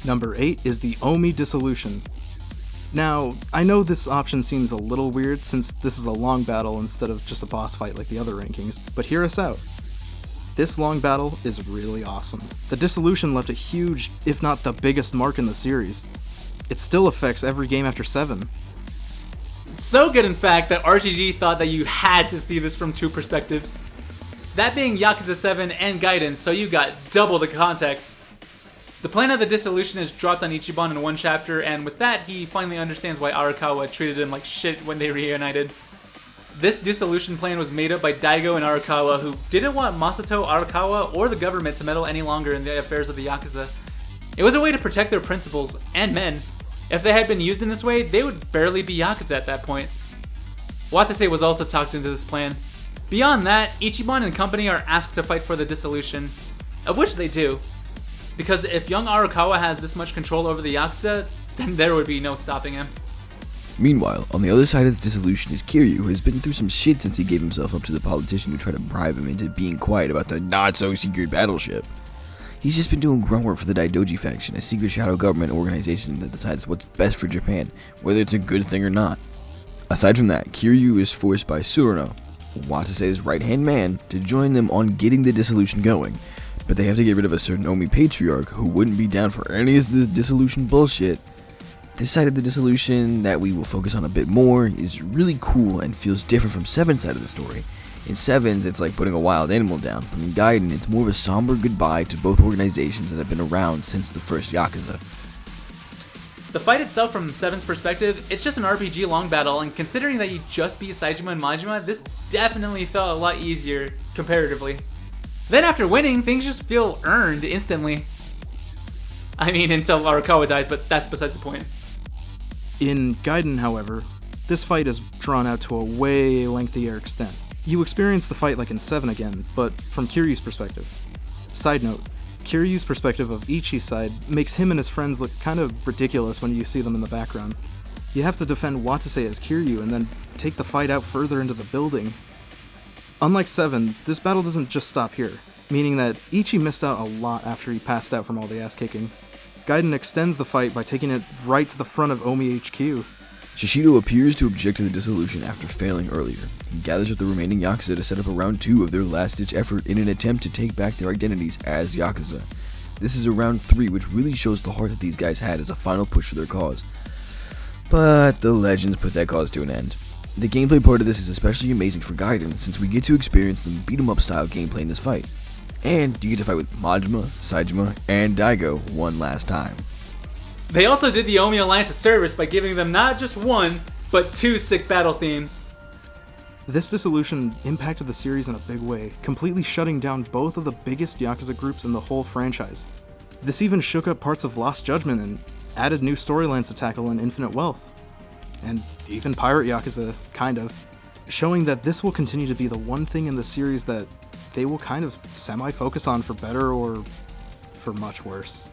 Number 8 is the Omi Dissolution. Now, I know this option seems a little weird since this is a long battle instead of just a boss fight like the other rankings, but hear us out. This long battle is really awesome. The Dissolution left a huge, if not the biggest mark in the series. It still affects every game after 7. So good in fact that RGG thought that you had to see this from two perspectives. That being Yakuza 7 and Gaiden, so you got double the context. The plan of the Dissolution is dropped on Ichiban in one chapter, and with that, he finally understands why Arakawa treated him like shit when they reunited. This Dissolution plan was made up by Daigo and Arakawa, who didn't want Masato, Arakawa, or the government to meddle any longer in the affairs of the Yakuza. It was a way to protect their principles, and men. If they had been used in this way, they would barely be Yakuza at that point. Watase was also talked into this plan. Beyond that, Ichiban and company are asked to fight for the Dissolution, of which they do. Because if young Arakawa has this much control over the Yakuza, then there would be no stopping him. Meanwhile, on the other side of the Dissolution is Kiryu, who has been through some shit since he gave himself up to the politician who tried to bribe him into being quiet about the not-so-secret battleship. He's just been doing grunt work for the Daidoji faction, a secret shadow government organization that decides what's best for Japan, whether it's a good thing or not. Aside from that, Kiryu is forced by Tsuruno, Watase's right-hand man, to join them on getting the Dissolution going, but they have to get rid of a certain Omi Patriarch who wouldn't be down for any of the Dissolution bullshit. This side of the Dissolution that we will focus on a bit more is really cool and feels different from 7's side of the story. In 7's, it's like putting a wild animal down, but in Gaiden, it's more of a somber goodbye to both organizations that have been around since the first Yakuza. The fight itself, from 7's perspective, it's just an RPG long battle, and considering that you just beat Saejima and Majima, this definitely felt a lot easier, comparatively. Then after winning, things just feel earned instantly. I mean, until Arakawa dies, but that's besides the point. In Gaiden, however, this fight is drawn out to a way lengthier extent. You experience the fight like in 7 again, but from Kiryu's perspective. Side note, Kiryu's perspective of Ichi's side makes him and his friends look kind of ridiculous when you see them in the background. You have to defend Watase as Kiryu and then take the fight out further into the building. Unlike 7, this battle doesn't just stop here, meaning that Ichi missed out a lot after he passed out from all the ass-kicking. Gaiden extends the fight by taking it right to the front of Omi HQ. Shishido appears to object to the Dissolution after failing earlier. He gathers up the remaining Yakuza to set up a round 2 of their last-ditch effort in an attempt to take back their identities as Yakuza. This is a round 3 which really shows the heart that these guys had as a final push for their cause. But the legends put that cause to an end. The gameplay part of this is especially amazing for Gaiden since we get to experience some beat-em-up style gameplay in this fight. And you get to fight with Majima, Saejima, and Daigo one last time. They also did the Omi Alliance a service by giving them not just one, but 2 sick battle themes. This Dissolution impacted the series in a big way, completely shutting down both of the biggest Yakuza groups in the whole franchise. This even shook up parts of Lost Judgment and added new storylines to tackle in Infinite Wealth. And even Pirate Yakuza, kind of. Showing that this will continue to be the one thing in the series that they will kind of semi-focus on for better or for much worse.